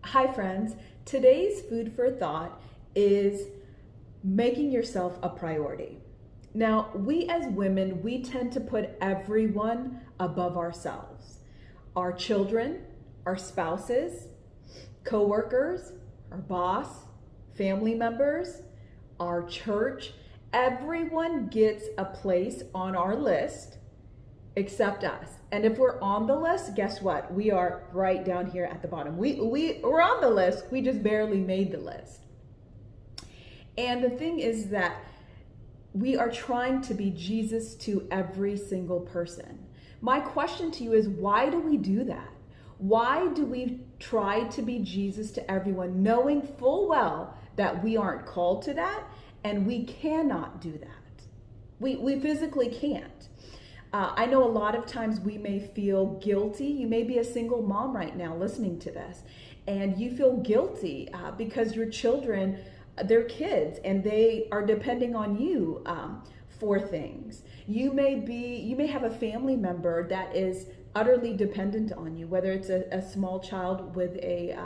Hi friends, today's food for thought is making yourself a priority. Now, we as women, we tend to put everyone above ourselves. Our children, our spouses, coworkers, our boss, family members, our church, everyone gets a place on our list except us. And if we're on the list, guess what? We are right down here at the bottom. We're on the list, we just barely made the list. And the thing is that we are trying to be Jesus to every single person. My question to you is, why do we do that? Why do we try to be Jesus to everyone, knowing full well that we aren't called to that and we cannot do that? We physically can't. I know a lot of times we may feel guilty. You may be a single mom right now listening to this, and you feel guilty because your children, they're kids, and they are depending on you for things. You may have a family member that is utterly dependent on you, whether it's a small child with a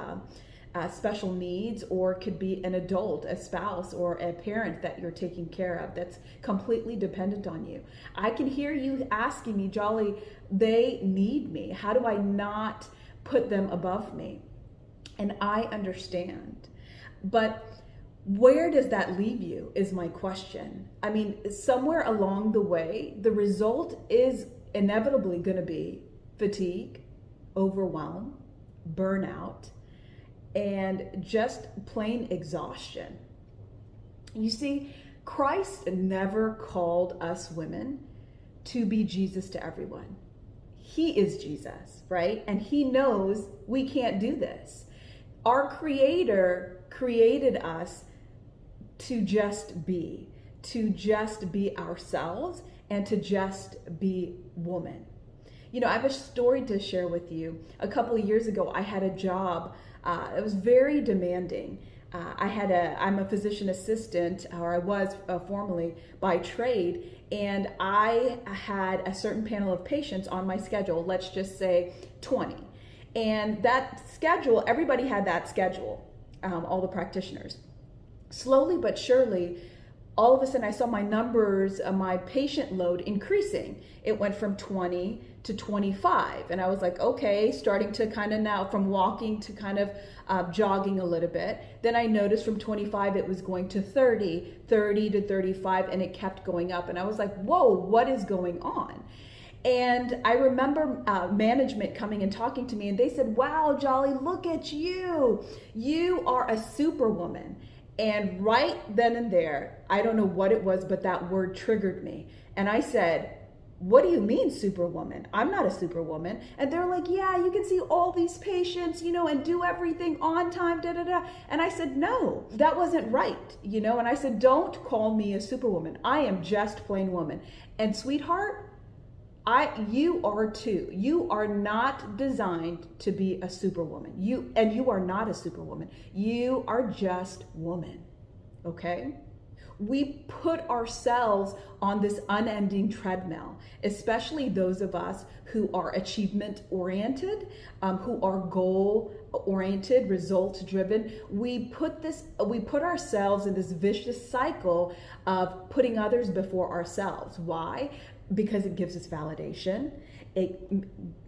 special needs, or could be an adult, a spouse, or a parent that you're taking care of that's completely dependent on you. I can hear you asking me, Jolly, they need me. How do I not put them above me? And I understand. But where does that leave you is my question. I mean, somewhere along the way, the result is inevitably going to be fatigue, overwhelm, burnout, and just plain exhaustion. You see, Christ never called us women to be Jesus to everyone. He is Jesus, right? And he knows we can't do this. Our Creator created us to just be ourselves and to just be woman. You know, I have a story to share with you. A couple of years ago, I had a job. It was very demanding. I'm a physician assistant, or I was formerly by trade, and I had a certain panel of patients on my schedule, let's just say 20. And that schedule, everybody had that schedule, all the practitioners. Slowly but surely, all of a sudden I saw my numbers, my patient load increasing. It went from 20 to 25. And I was like, okay, starting to kind of now from walking to kind of jogging a little bit. Then I noticed from 25, it was going to 30 to 35, and it kept going up. And I was like, whoa, what is going on? And I remember management coming and talking to me, and they said, wow, Jolly, look at you. You are a superwoman. And right then and there, I don't know what it was, but that word triggered me. And I said, what do you mean superwoman? I'm not a superwoman. And they're like, yeah, you can see all these patients, and do everything on time, da, da, da. And I said, no, that wasn't right, And I said, don't call me a superwoman. I am just plain woman. And sweetheart, you are too. You are not designed to be a superwoman. You are not a superwoman. You are just woman. Okay? We put ourselves on this unending treadmill, especially those of us who are achievement oriented, who are goal oriented, results driven. We put ourselves in this vicious cycle of putting others before ourselves. Why? Because it gives us validation, it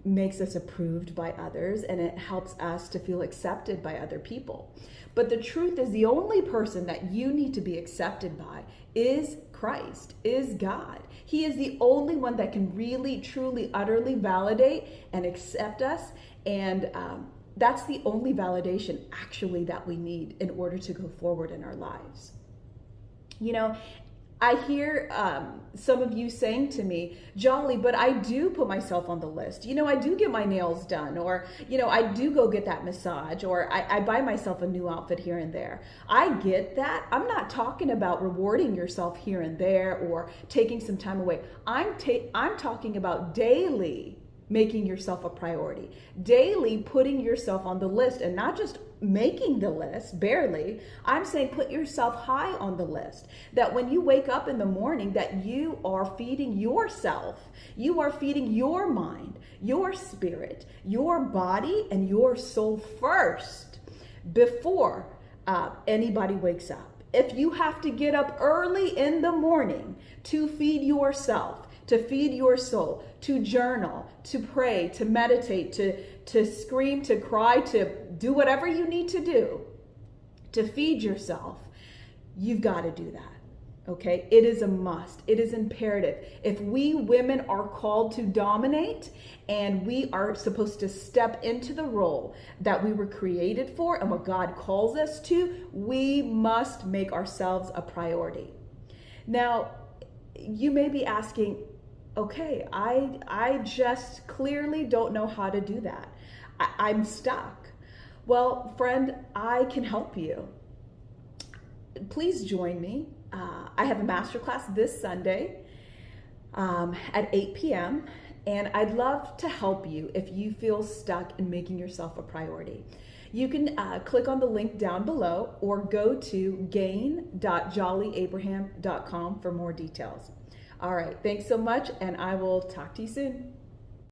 makes us approved by others, and it helps us to feel accepted by other people. But the truth is, the only person that you need to be accepted by is Christ, is God. He is the only one that can really, truly, utterly validate and accept us. And that's the only validation actually that we need in order to go forward in our lives. I hear some of you saying to me, Jolly, but I do put myself on the list. I do get my nails done, or, I do go get that massage, or I buy myself a new outfit here and there. I get that. I'm not talking about rewarding yourself here and there or taking some time away. I'm talking about daily making yourself a priority, daily putting yourself on the list, and not just making the list, barely. I'm saying put yourself high on the list, that when you wake up in the morning, that you are feeding yourself, you are feeding your mind, your spirit, your body, and your soul first. before anybody wakes up. If you have to get up early in the morning to feed yourself, to feed your soul, to journal, to pray, to meditate, to scream, to cry, to do whatever you need to do to feed yourself, you've got to do that. Okay, it is a must. It is imperative. If we women are called to dominate and we are supposed to step into the role that we were created for and what God calls us to, we must make ourselves a priority. Now, you may be asking, okay, I just clearly don't know how to do that. I'm stuck. Well, friend, I can help you. Please join me. I have a masterclass this Sunday at 8 p.m. and I'd love to help you if you feel stuck in making yourself a priority. You can click on the link down below or go to gain.jollyabraham.com for more details. All right, thanks so much, and I will talk to you soon.